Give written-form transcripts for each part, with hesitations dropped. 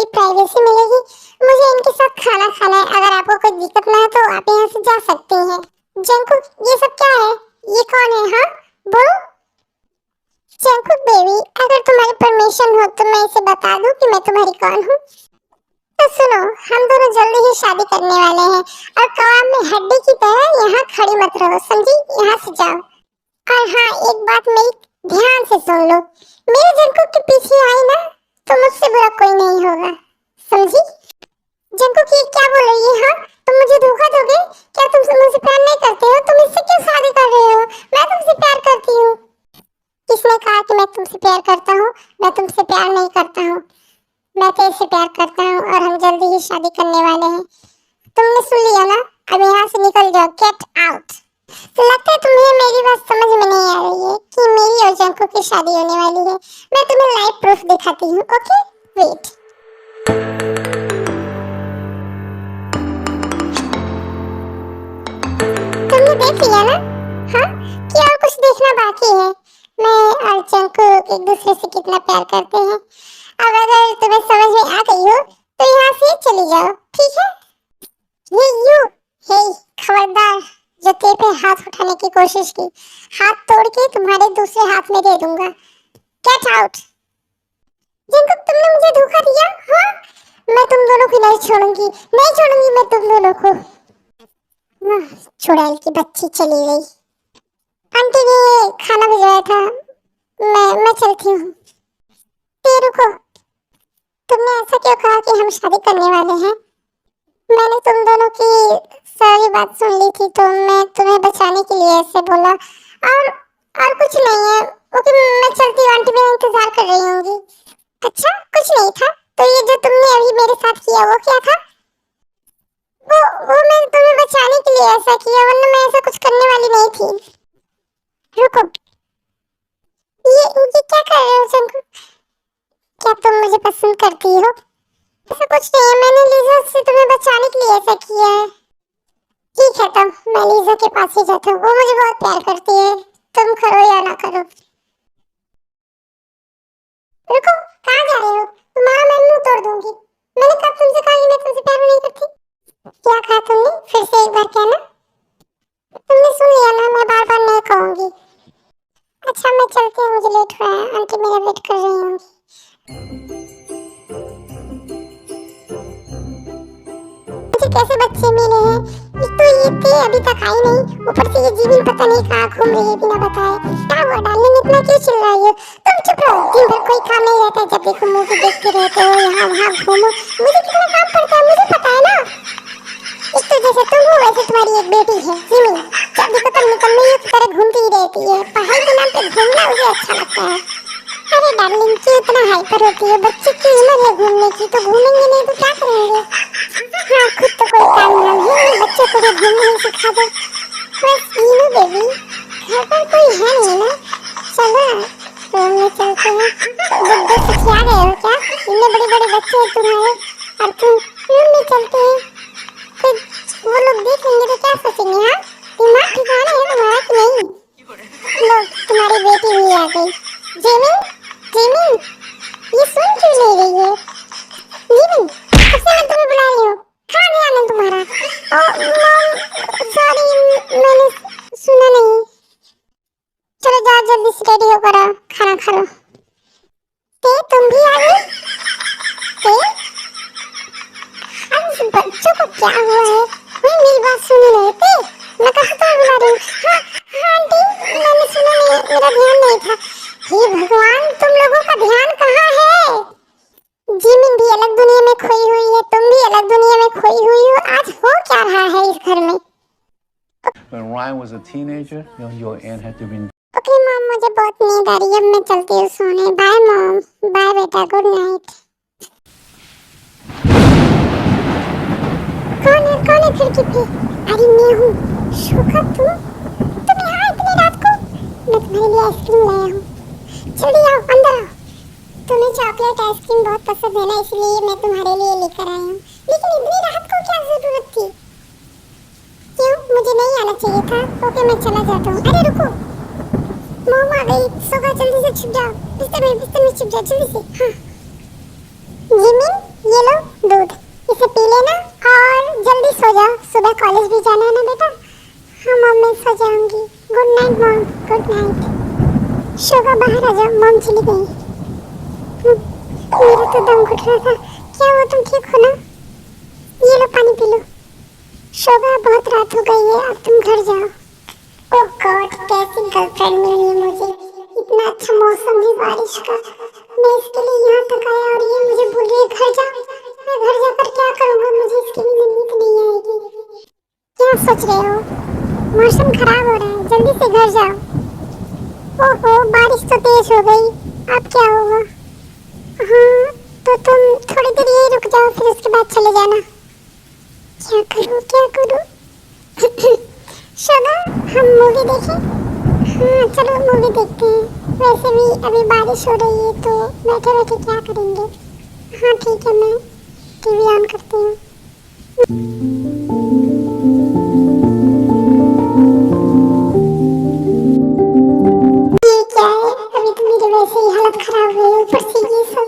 थोड़ी प्राइवेसी मिलेगी। मुझे इनके साथ खाना खाना है। अगर आपको कोई दिक्कत ना है तो आप यहाँ से जा सकते हैं। जंकुक, ये सब क्या है? ये कौन है? हाँ, बोलो। जंकुक बेबी, अगर तुम्हारी परमिशन हो तो मैं इसे बता दूं कि मैं तुम्हारी कौन हूँ। तो सुनो, हम दोनों जल्दी ही शादी करने वाले हैं और कबाब में हड्डी की तरह यहाँ खड़ी मत रहो, समझी? यहाँ से जाओ। और हाँ, एक बात मेरी ध्यान से सुन लो। मेरे जंकुक के पीछे आई ना तो मुझसे बुरा कोई नहीं होगा, समझी? जंकुक ये क्या बोल रही है? हाँ, तुम मुझे धोखा दोगे? क्या तुम मुझसे प्यार नहीं करते हो? तुम इससे क्यों शादी कर रहे हो? मैं तुमसे प्यार करती हूँ। किसने कहा कि मैं तुमसे प्यार करता हूँ? मैं तुमसे प्यार नहीं करता हूँ। मैं तो इससे प्यार करता हूँ और हम जल्दी ही शादी करने वाले हैं। तुमने सुन लिया ना? अब यहाँ से निकल जाओ, गेट आउट। लगता है तुम्हें मेरी बात समझ में नहीं आ रही है कि मेरी और जंकुक की शादी होने वाली है। मैं तुम्हें लाइव प्रूफ दिखाती हूँ, ओके? वेट। तुमने देख लिया ना? हाँ, कि और कुछ देखना बाकी है? मैं और जंकुक एक दूसरे से कितना प्यार करते हैं। अब अगर तुम्हें समझ में आ गई हो तो यहाँ से चली जाओ, ठीक है? ये यू, हे, खबरदार, जो तेरे पे हाथ उठाने की कोशिश की, हाथ तोड़ के तुम्हारे दूसरे हाथ में दे दूंगा। Get out. जंकुक, तुमने मुझे धोखा दिया। हाँ, मैं तुम दोनों को नहीं छोड़ूंगी, नहीं छोड़ूंगी मैं तुम दोनों को। चुड़ैल की बच्ची चली गई। आंटी ने खाना भिजवाया था, मैं चलती हूँ। ते रुको, तुमने ऐसा क्यों कहा कि हम शादी करने वाले हैं? मैंने तुम दोनों की सारी बात सुन ली थी तो मैं तुम्हें बचाने के लिए ऐसे बोला। और कुछ नहीं है। ओके, मैं चलती हूँ, आंटी मेरा इंतजार कर रही होंगी। अच्छा, कुछ नहीं था तो ये जो तुमने अभी मेरे साथ किया वो क्या था? वो मैं तुम्हें बचाने के लिए ऐसा किया, वरना मैं ऐसा कुछ करने वाली नहीं थी। रुको, ये क्या कर रहे हो जंकुक? क्या तुम मुझे पसंद करती हो? ऐसा कुछ नहीं है, मैंने लीजा से तुम्हें बचाने के लिए ऐसा किया है। ठीक है, तब मैं लीजा के पास ही जाता हूँ, वो मुझे बहुत प्यार करती है, तुम करो या ना करो। रुको, कहाँ जा रहे हो? तुम्हारा मैं मुंह तोड़ दूंगी। मैंने कब तुमसे कहा कि मैं तुमसे प्यार नहीं करती? क्या कहा तुमने? फिर से एक बार कहना। तुमने सुन लिया ना, मैं बार बार नहीं कहूंगी। अच्छा, मैं चलती हूँ, मुझे लेट हो रहा है, आंटी मेरा वेट कर रही होंगी। मुझे कैसे बच्चे मिले हैं? एक तो ये थे अभी तक आई नहीं, ऊपर से ये जीवन पता नहीं कहाँ घूम रही है बिना बताए। क्या हुआ डार्लिंग, इतना क्यों चिल्ला रही हो? तुम चुप रहो, दिन भर कोई काम नहीं रहता है, जब देखो मूवी देखते रहते हो, यहाँ वहाँ घूमो। मुझे कितना काम पड़ता है मुझे पता है ना। एक तो जैसे तुम हो वैसे तुम्हारी एक बेटी है जिमी, जब देखो तब निकलने की तरह घूमती ही रहती है। पढ़ाई के नाम पे घूमना मुझे अच्छा लगता है। अरे डार्लिंग, क्यों इतना हाइपर होती है? बच्चे की उम्र है घूमने की, तो घूमेंगे नहीं तो क्या करेंगे? हाँ, खुद तो कोई काम धाम है नहीं, बच्चों को भी घूमने ही सिखा दो। बस मीनू बेबी, घर पर कोई है नहीं ना? चलो रूम में चलते हैं। बुड्ढे से क्या गए हो क्या? इतने बड़े बड़े बच्चे हैं तुम्हारे और तुम रूम में चलते हैं। फिर वो लोग देख लेंगे तो क्या सोचेंगे? हाँ, दिमाग ठिकाने है तुम्हारा कि नहीं? लो, तुम्हारी बेटी भी आ गई। जेमिन, जेमिन, ये सुन क्यों नहीं रही है? जेमिन, कब से मैं तुम्हें बुला रही हूँ, कहाँ ध्यान है तुम्हारा? ओ मॉम, सॉरी, मैंने सुना नहीं। चलो जाओ, जल्दी से रेडी होकर आओ, खाना खा लो। ते, तुम भी आ गई? ते, इस बच्चों को क्या हुआ है? मैं मेरी बात सुन ही नहीं थे, मैं कहाँ तुम्हें बुला रही हूँ? हाँ हाँ आंटी, मैंने सुना नहीं, मेरा ध्यान नहीं था। हे भगवान, तुम लोगों का ध्यान कहाँ है? जिमिन भी अलग दुनिया में खोई हुई है, तुम भी अलग दुनिया में खोई हुई हो। आज हो क्या रहा है इस घर में? When Ryan was a teenager, your aunt had to be. Okay mom, मुझे बहुत नींद आ रही है, अब मैं चलती हूँ सोने। बाय मॉम, बाय बेटा, गुड नाइट। कौन है खिड़की पे? अरे मैं हूँ, शुक्र तुम यहाँ इतनी रात को? मैं तुम्हारे लिए आइसक्रीम लाया हूँ, जल्दी आओ, अंदर आओ। तुम्हें चॉकलेट आइसक्रीम बहुत पसंद है ना, इसलिए मैं तुम्हारे लिए लेकर आया हूँ। लेकिन इतनी रात को क्या जरूरत थी? क्यों, मुझे नहीं आना चाहिए था? ओके, मैं चला जाता हूँ। अरे रुको, मॉम आ गई, सो जल्दी से छुप जाओ, बिस्तर में छुप जाओ जल्दी से। हाँ जिमिन, ये लो दूध, इसे पी लेना और जल्दी सो जाओ, सुबह कॉलेज भी जाना है ना बेटा। हाँ मॉम मैं सो जाऊंगी। Good night mom, good night. Shobha बाहर आ जाओ, मॉम चली गई। मेरा तो दम घुट रहा था। क्या हुआ, तुम ठीक हो ना? ये लो पानी पी लो। शोभा बहुत रात हो गई है, अब तुम घर जाओ। ओह गॉड, कैसी गर्लफ्रेंड मिली है मुझे। इतना अच्छा मौसम है बारिश का, मैं इसके लिए यहाँ तक आया और ये मुझे बोल रही है घर जा। मैं घर जाकर क्या करूँगा, मुझे इसकी भी नींद नहीं आएगी। क्या सोच रहे हो? मौसम खराब हो रहा है, जल्दी से घर जाओ। ओहो बारिश तो तेज हो गई, अब क्या होगा? हाँ तो तुम थोड़ी देर यहीं रुक जाओ, फिर उसके बाद चले जाना। क्या करूँ क्या करूँ? शोभा हम मूवी देखें? हाँ चलो मूवी देखते हैं। वैसे भी अभी बारिश हो रही है तो बैठे बैठे क्या करेंगे। हाँ ठीक है, मैं टीवी ऑन करती हूँ। ये क्या है, अभी तो मेरी वैसे ही हालत खराब हुई है, ऊपर से ये सब।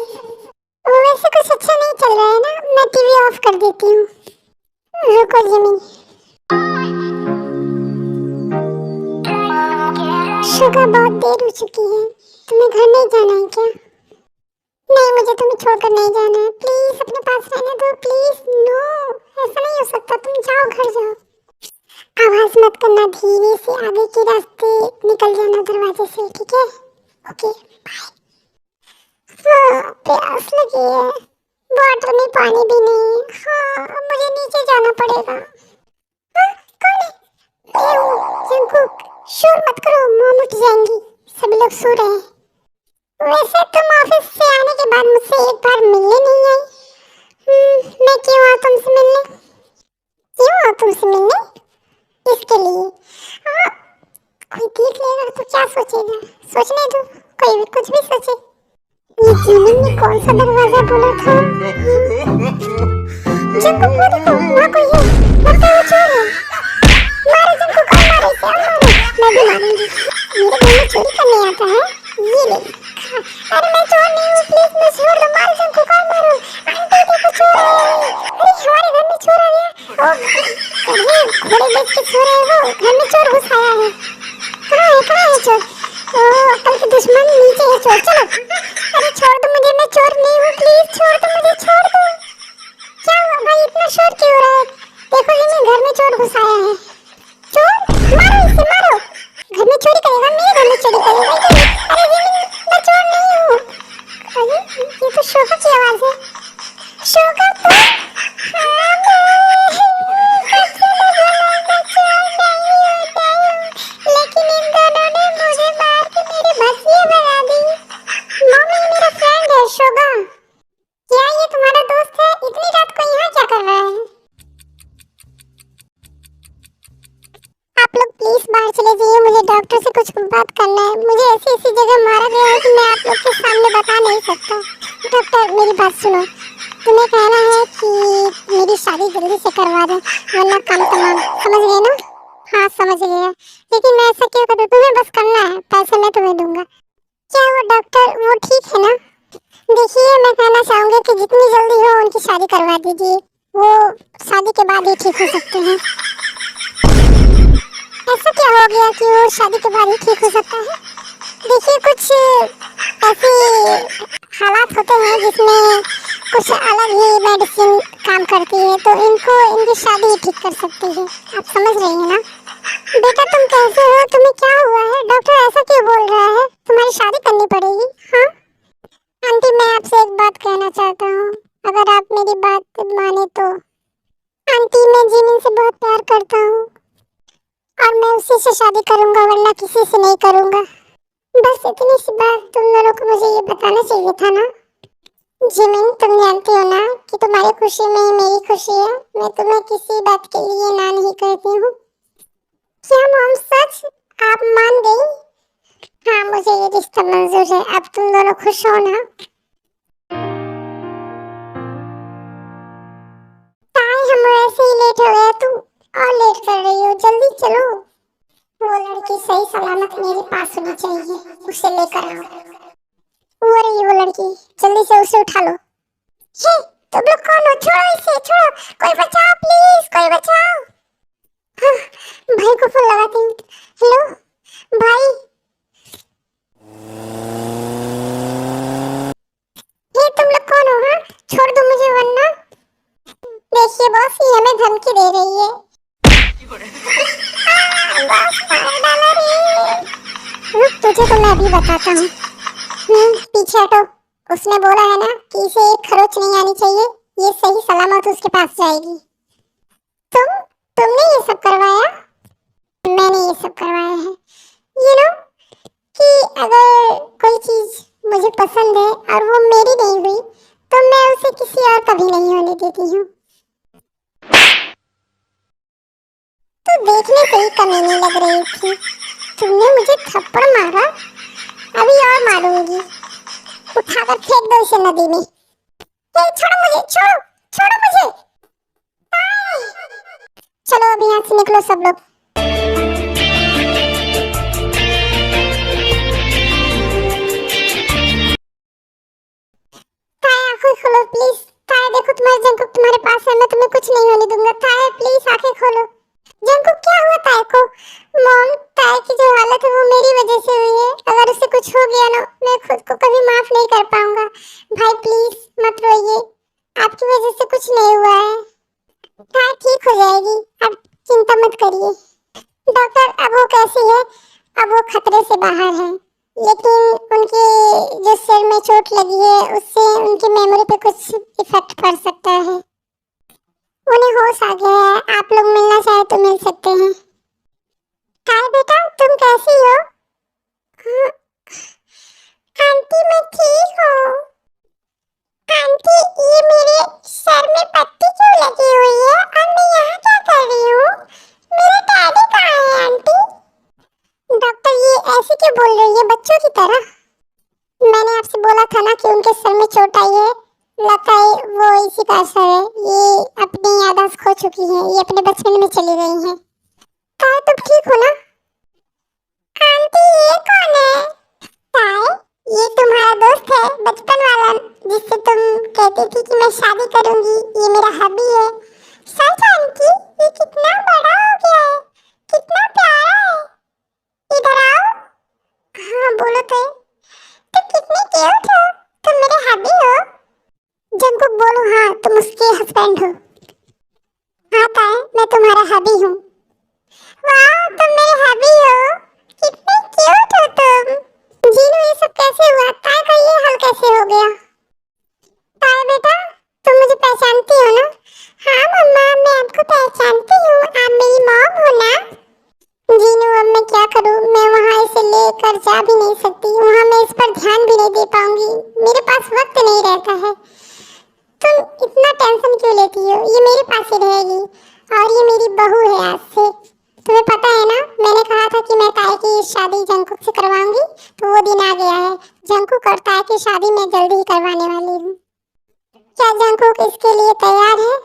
वो वैसे कुछ अच्छा नहीं चल रहा है ना, मैं टीवी ऑफ कर देती हूँ। रुको जिमी। शुगा बहुत देर हो चुकी है, तुम्हें घर नहीं जाना है क्या? नहीं मुझे तुम्हें छोड़कर नहीं जाना है, प्लीज अपने पास रहने दो प्लीज। नो ऐसा नहीं हो सकता, तुम जाओ घर जाओ। आवाज मत करना, धीरे से आगे के रास्ते निकल जाना दरवाजे से, ठीक है? Okay bye. हाँ प्यास लगी है, बॉटल में पानी भी नहीं है। हाँ अब मुझे नीचे जाना पड़ेगा। हाँ कौन है? मैं हूँ जंगकुक। शोर मत करो, मॉम उठ जाएंगी, सभी लोग सो रहे हैं। वैसे तुम ऑफिस से आने के बाद मुझसे एक बार मिलने नहीं आई। मैं क्यों आऊँ तुमसे मिलने? क्यों आऊँ तुमसे मिलने? इसके लिए। हाँ, कोई देख लेगा तो क्या सोचेगा? सोचने दो, कोई भी कुछ भी सोचे। ये जीवन ने कौन सा दरवाजा बोला था? जंगकुक वो देखो, वहाँ कोई है, लगता है वो चोर है। मारो जंगकुक, और मारो इसे, और मारो। मैं भी मारूंगी, मेरे घर में चोरी करने आता है ये ले। अरे मैं चोर नहीं हूँ, प्लीज मुझे छोड़ दो। मारो जंगकुक और मारो। आंटी देखो चोर है। अरे हमारे घर में चोर आ गया। अरे घोड़े बेच के चोर है वो, घर में चोर घुस आया है। कहाँ है चोर? ओ अक्ल के दुश्मन, नीचे है चोर, चलो। अरे छोड़ दो मुझे, मैं चोर नहीं हूँ, प्लीज छोड़ दो मुझे, छोड़ दो। क्या हुआ भाई, इतना शोर क्यों हो रहा है? देखो जिमी, घर में चोर घुस आया है। चोर? मारो इसे, मारो। घर में चोरी करेगा, मेरे घर में चोरी करेगा। अरे जिमी मैं चोर नहीं हूँ। अरे ये तो शोभा की आवाज है। शोभा तो हाँ लेकिन इन दोनों ने मुझे मार के मेरी भस्मी बना दी। मम्मी मेरा फ्रेंड है शोभा। क्या ये तुम्हारा दोस्त है? इतनी रात को यहाँ क्या कर रहा है? आप लोग प्लीज बाहर चले जाइए, मुझे डॉक्टर से कुछ बात करना है। मुझे ऐसी ऐसी जगह मारा गया है कि मैं आप लोग के सामने बता नहीं सकता। डॉक्टर मेरी बात सुनो, तुम्हें कहना है कि मेरी शादी जल्दी से करवा दो वरना काम तमाम, समझ गए ना? हाँ समझ गया, लेकिन मैं ऐसा क्यों करूँ? तुम्हें बस करना है, पैसे मैं तुम्हें दूंगा। क्या वो डॉक्टर वो ठीक है ना? देखिए मैं कहना चाहूँगी कि जितनी जल्दी हो उनकी शादी करवा दीजिए, वो शादी के बाद ही ठीक हो सकते हैं। ऐसा क्या हो गया कि वो शादी के बाद ही ठीक हो सकता है? देखिए कुछ ऐसे हालात होते हैं जिसमें कुछ अलग ही मेडिसिन काम करती है, तो इनको इनकी शादी ही ठीक कर सकती है। आप समझ रही हैं ना? बेटा तुम कैसे हो, तुम्हें क्या हुआ है? डॉक्टर ऐसा क्यों बोल रहा है? तुम्हारी शादी करनी पड़ेगी। हाँ आंटी मैं आपसे एक बात कहना चाहता हूँ, अगर आप मेरी बात माने तो। आंटी मैं जिमिन से बहुत प्यार करता हूँ और मैं उसी से शादी करूँगा वरना किसी से नहीं करूँगा। बस इतनी सी बात तुम दोनों को मुझे ये बताना चाहिए था ना। जिमिन तुम जानती हो ना कि तुम्हारी खुशी में ही मेरी खुशी है, मैं तुम्हें किसी बात के लिए ना नहीं कहती हूँ। क्या मॉम सच? आप मान गई? हाँ मुझे ये रिश्ता मंजूर है, अब तुम दोनों खुश हो ना? ताई हम ऐसे ही लेट हो गए, तुम और लेट कर रही हो, जल्दी चलो। वो लड़की सही सलामत मेरे पास होनी चाहिए, उसे लेकर आओ। वो रही वो लड़की, जल्दी से उसे उठा लो। हे तुम लोग कौन हो? छोड़ो इसे, छोड़ो। कोई बचाओ प्लीज, कोई बचाओ। हाँ, भाई को फोन लगाती हूँ। हेलो भाई, ये तुम लोग कौन हो? हाँ, छोड़ दो मुझे वरना। देखिए बॉस, ये हमें धमकी दे रही है। बॉस मार डाला रे। रुक, तुझे तो मैं अभी बताता हूँ। पीछे हटो। उसने बोला है ना कि इसे एक खरोच नहीं आनी चाहिए, ये सही सलामत उसके पास जाएगी। तुमने ये सब करवाया? मैंने ये सब करवाया है। यू नो कि अगर कोई चीज मुझे पसंद है और वो मेरी नहीं हुई तो मैं उसे किसी और का भी नहीं होने देती हूँ। तो देखने से ही कमीनी लग रही थी। तुमने मुझे थप्पड़ मारा, अभी और मारूंगी। उठाकर फेंक दो इसे नदी में। छोड़ो मुझे, छोड़ो, छोड़ो मुझे। चलो अभी यहाँ से निकलो सब लोग। ताया आंखें खोलो प्लीज। ताया देखो, तुम्हारे जंकुक तुम्हारे पास है, मैं तुम्हें कुछ नहीं होने दूंगा। ताया प्लीज आंखें खोलो। जंकुक क्या हुआ ताया को? मॉम, ताया की जो हालत है वो मेरी वजह से हुई है। अगर उसे कुछ हो गया ना, मैं खुद को कभी माफ नहीं कर पाऊंगा। भाई प्लीज मत रोइए, आपकी वजह से कुछ नहीं हुआ है। ताया ठीक हो जाएगी, आप चिंता मत करिए। डॉक्टर, अब वो कैसी है? अब वो खतरे से बाहर है, लेकिन उनके जो सिर में चोट लगी है उससे उनकी मेमोरी पे कुछ इफेक्ट पड़ सकता है। उन्हें होश आ गया है, आप लोग मिलना चाहे तो मिल सकते हैं। हाय बेटा, तुम कैसी हो? हाँ, आंटी मैं ठीक हूँ। आंटी, ये मेरे सर में पट्टी क्यों लगी हुई है और मैं यहाँ क्या कर रही हूँ? मेरा डैडी कहाँ है आंटी? डॉक्टर, ये ऐसे क्यों बोल रही है बच्चों की तरह? मैंने आपसे बोला था ना कि उनके सर में चोट आई है। लगता है वो इसी का असर है, ये अपनी याददाश्त खो चुकी है, ये अपने बचपन में चली गई हैं। ताए, तुम ठीक हो ना? आंटी, ये कौन है? ताए, ये तुम्हारा दोस्त है बचपन वाला, जिससे तुम कहती थी कि मैं शादी करूंगी। ये मेरा हबी है। सच आंटी, ये कितना बड़ा हो गया है, कितना प्यारा है। इधर आओ। हाँ बोलो तो। तुम कितने क्यूट हो, तुम मेरे हबी हो। जंकुक बोलो, हाँ तुम उसके हस्बैंड हो। हाँ ताए, मैं तुम्हारा हबी हूँ। वाह, तुम मेरे हबी हो, कितने क्यूट हो तुम। जीनू, ये सब कैसे हुआ? ताए का ये हाल कैसे हो गया? ताए बेटा, तुम मुझे पहचानती हो ना? हाँ मम्मा, मैं आपको पहचानती हूँ, आप मेरी मॉम हो ना? जीनू, अब मैं क्या करूँ? मैं वहाँ इसे लेकर जा भी नहीं सकती, वहाँ मैं इस पर ध्यान भी नहीं दे पाऊंगी, मेरे पास वक्त नहीं रहता है। तुम इतना टेंशन क्यों लेती हो? ये मेरे पास ही रहेगी और ये मेरी बहू है आज से। तुम्हें पता है ना, मैंने कहा था कि मैं ताए की शादी जंकुक से करवाऊंगी, तो वो दिन आ गया है। जंकुक और ताए की शादी मैं जल्दी ही करवाने वाली हूँ। क्या जंकुक इसके लिए तैयार है?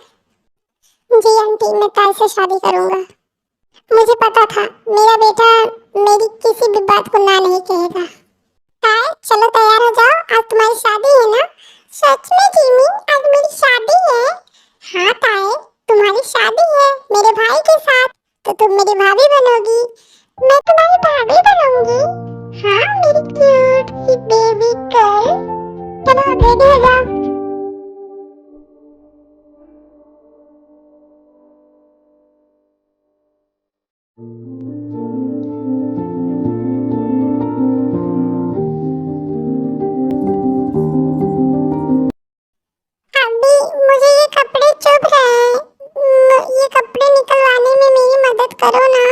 जी आंटी, मैं ताए से शादी करूंगा। मुझे पता था मेरा बेटा मेरी किसी भी बात को ना नहीं कहेगा। ताए, चलो तैयार हो जाओ, आज तुम्हारी शादी है ना? सच में जिमी, आज मेरी शादी है? हाँ ताए, तुम्हारी शादी है मेरे भाई के साथ, तो तुम मेरी भाभी बनोगी। मैं तुम्हारी भाभी बनूंगी। हाँ मेरी क्यूट सी बेबी गर्ल। चलो अब रेडी हो जाओ। अभी मुझे ये कपड़े चुभ रहे हैं, ये कपड़े निकलवाने में मेरी मदद करो ना।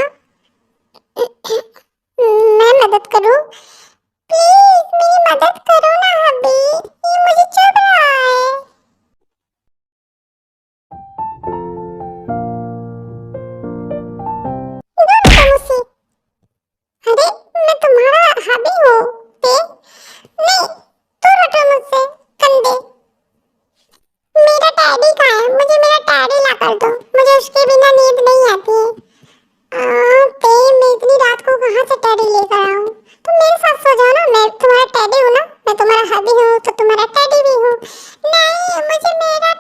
मैं मदद करूं? प्लीज मेरी मदद करो ना अभी, ये मुझे चुभ रहा है। दूर हटो मुझसे। अरे मैं तुम्हारा हबी हूँ। नहीं, दूर हटो मुझसे कंधे। मेरा टैडी कहाँ है? मुझे मेरा टैडी ला कर दो, मुझे उसके बिना नींद नहीं आती है। मैं इतनी रात को कहाँ से टैडी लेकर आऊँ? तुम मेरे साथ सो जाओ ना, मैं तुम्हारा टैडी हूँ ना, मैं तुम्हारा हबी हूँ तो तुम्हारा टैडी भी हूँ। नहीं, मुझे मेरा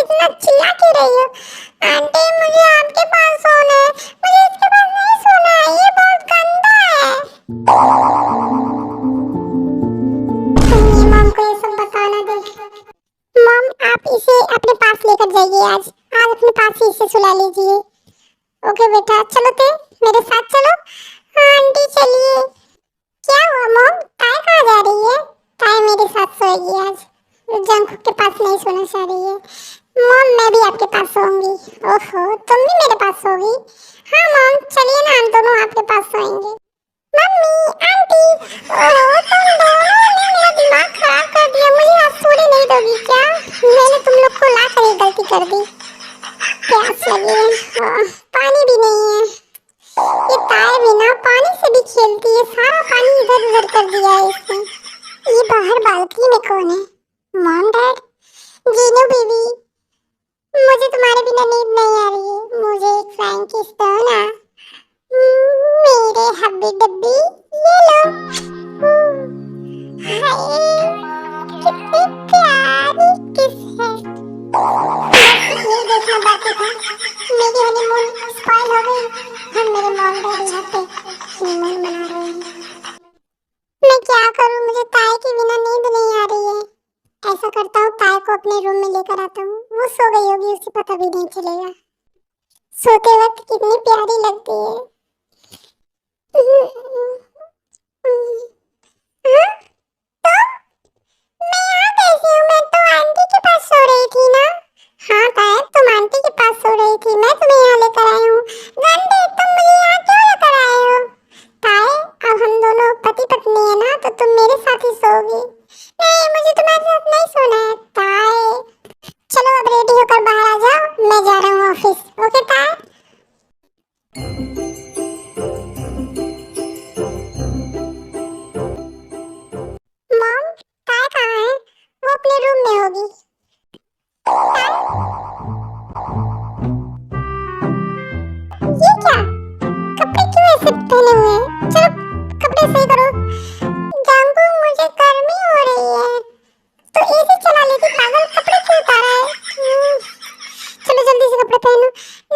इतना चिल्ला क्यों रही हो? आंटी मुझे आपके पास सोना है, मुझे इसके पास नहीं सोना है, ये बहुत गंदा है। मॉम को ये सब बताना दे। मॉम आप इसे अपने पास लेकर जाइए, आज अपने पास ही इसे सुला लीजिए। ओके बेटा, चलो ते मेरे साथ चलो। हाँ आंटी चलिए। क्या हुआ मॉम, ताई कहाँ जा रही है? ताई मेरे साथ सोएगी आज, जंकुक के पास नहीं सोना चाह रही है। मॉम मैं भी आपके पास सोऊंगी। ओहो तुम भी मेरे पास सोगी? हाँ मॉम चलिए ना, हम दोनों आपके पास सोएंगे। मम्मी आंटी, ओह तुम दोनों ने मेरा दिमाग खराब कर दिया, मुझे आज सोने नहीं दोगी क्या? मैंने तुम लोग को ला कर गलती कर दी। प्यास लगी है, पानी भी नहीं है। ये ताई भी ना पानी से भी खेलती है, सारा पानी इधर उधर कर दिया है इसने। ये बाहर बालकनी में कौन है? मॉम डैड, जीनू बीबी, मुझे तुम्हारे बिना नींद नहीं आ रही है, मुझे एक फ्राइंग किस दो ना। मेरे हब्बी डब्बी ये लो। हाय कितनी प्यारी किस है। ये देखना बाकी था, मेरी हनीमून स्पॉइल हो गई। हम मेरे मॉम डैडी यहाँ पे हनीमून मना रहे हैं। मैं क्या करूं, मुझे ताई के बिना नींद नहीं आ रही है। ऐसा करता हूँ ताई को अपने रूम में लेकर आता हूँ, वो सो गई होगी, उसे पता भी नहीं चलेगा। सोते वक्त कितनी प्यारी लगती है। हाँ? तो मैं यहाँ कैसी हूँ? मैं तो आंटी के पास सो रही थी ना। हाँ ताई तुम आंटी के पास सो रही थी, मैं तुम्हें यहाँ लेकर आई हूँ। गंदे तुम मुझे यहाँ क्यों लेकर आए हो? ताई अब हम दोनों पति पत्नी है ना, तो तुम मेरे साथ ही सोओगी। नहीं मुझे तुम्हारे साथ नहीं सोना है। ताई चलो अब रेडी होकर बाहर आ जाओ, मैं जा रहा हूँ ऑफिस। ओके ताई? मॉम ताई कहाँ है? वो अपने रूम में होगी। ये क्या कपड़े क्यों ऐसे पहने हुए हैं? चलो कपड़े सही करो। जंकू मुझे गर्मी हो रही है, तो एसी चला लेती, पागल कपड़े क्यों उतारा है? चलो जल्दी से कपड़े पहनो।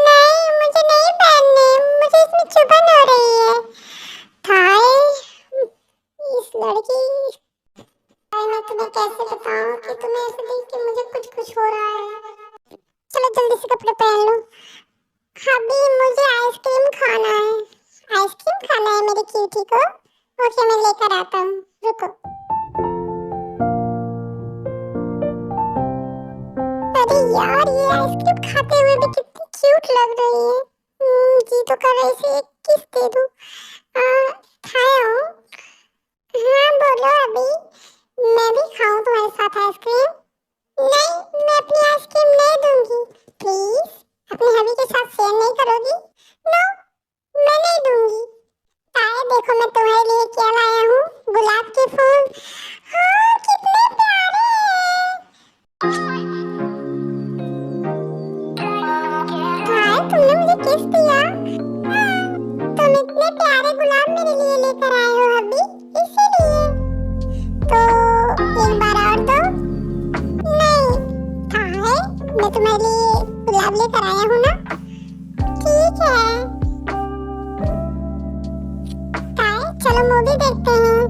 नहीं मुझे नहीं पहनने, मुझे इसमें चुभन हो रही है। थाई इस लड़की, मैं तुम्हें कैसे बताऊं कि तुम्हें ऐसे देख के मुझे कुछ कुछ हो रहा है। चलो जल्दी से कपड़े पहन लो। अभी मुझे आइसक्रीम खाना है, आइसक्रीम खाना है मेरी क्यूटी को। ओके मैं लेकर आता हूँ, रुको। अरे यार ये आइसक्रीम खाते हुए भी कितनी क्यूट लग रही है। जी तो कर रही थी, किस दे दूँ? खाया हूँ। हाँ बोलो अभी, मैं भी खाऊं तुम्हारे साथ आइसक्रीम? नहीं मैं अपनी आइसक्रीम नहीं दूंगी। प्लीज अपने हबी के साथ शेयर नहीं करोगी? नो मैं नहीं दूंगी। ताए देखो मैं तुम्हारे लिए क्या लाया हूँ, गुलाब के फूल। हाँ कितने प्यारे हैं। ताए तुमने मुझे किस दिया? हाँ, तुम इतने प्यारे गुलाब मेरे लिए लेकर आए हो हबी, इसीलिए। तो एक बार और दो। नहीं ताए मैं तुम्हारे लिए गुलाब लेकर आया हूँ ना। ठीक है ताई चलो मूवी देखते हैं।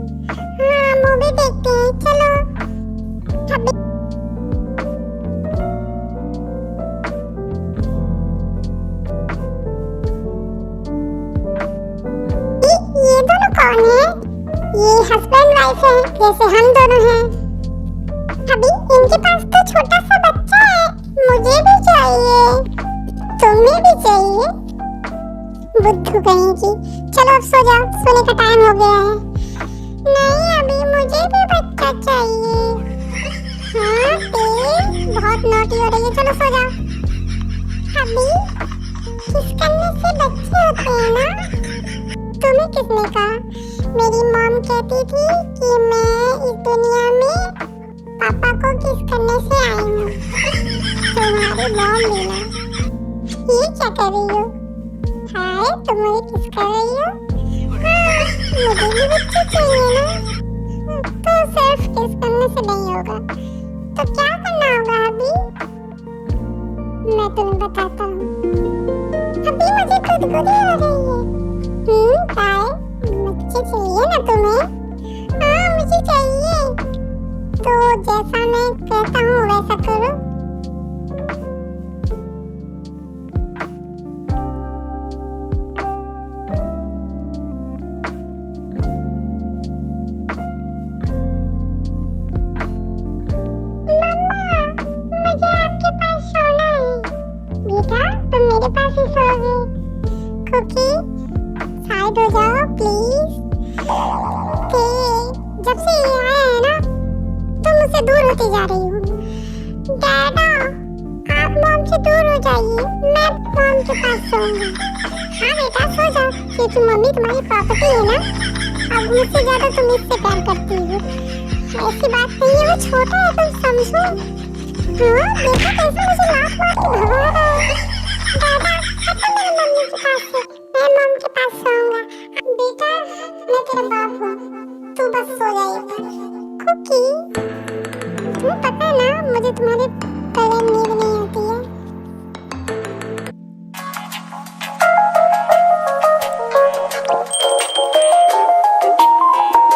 हाँ मूवी देखते हैं चलो। अभी ये दोनों कौन है? ये हस्बैंड वाइफ है, जैसे हम दोनों हैं। अभी इनके पास तो छोटा सा बच्चा है, मुझे भी चाहिए, तुम्हें भी चाहिए। बुद्धू कहीं की। चलो अब सो जाओ, सोने का टाइम हो गया है। नहीं अभी मुझे भी बच्चा चाहिए। हाँ बहुत नॉटी हो रही है, चलो सो जाओ। अभी किस करने से बच्चे होते हैं ना? तुम्हें किसने कहा? मेरी मॉम कहती थी कि मैं इस दुनिया में पापा को किस करने से आई हूँ। तुम्हारी मॉम भी ना। ये क्या कर रही हो? हाय तुम मुझे किस कर रही हो? हाँ मुझे भी बच्चे चाहिए ना। तो सिर्फ किस करने से नहीं होगा, तो क्या करना होगा अभी? तुम्हें बताता हूँ। अभी मुझे गुदगुदी हो रही है। काय मच्छी चाहिए ना तुम्हें? हाँ मुझे चाहिए। तो जैसा मैं कहता हूँ वैसा करो। मुझे आपके पास सोना है। बेटा तुम मेरे पास ही सोओगे। कुकी साइड हो जाओ प्लीज। ओके जब से ये आया है ना तुम मुझसे दूर होती जा रही हो। डैडा आप मॉम से दूर हो जाइए, मैं मॉम के पास सोऊंगा। हाँ बेटा सो जाओ क्योंकि मम्मी तुम्हारी प्रॉपर्टी है ना। अब मुझसे ज्यादा तुम इससे प्यार करती हो। ऐसी बात नहीं है, वो छोटा है तुम समझो। हाँ देखो कैसे मुझे लात मार के भगा रहा है। दादा हटो मेरे मम्मी के पास से, मैं मम्मी के पास सोऊंगा। बेटा मैं तेरा बाप हूँ, तू बस सो जा एक बार। कुकी तुम्हें पता है ना मुझे तुम्हारे बगैर नींद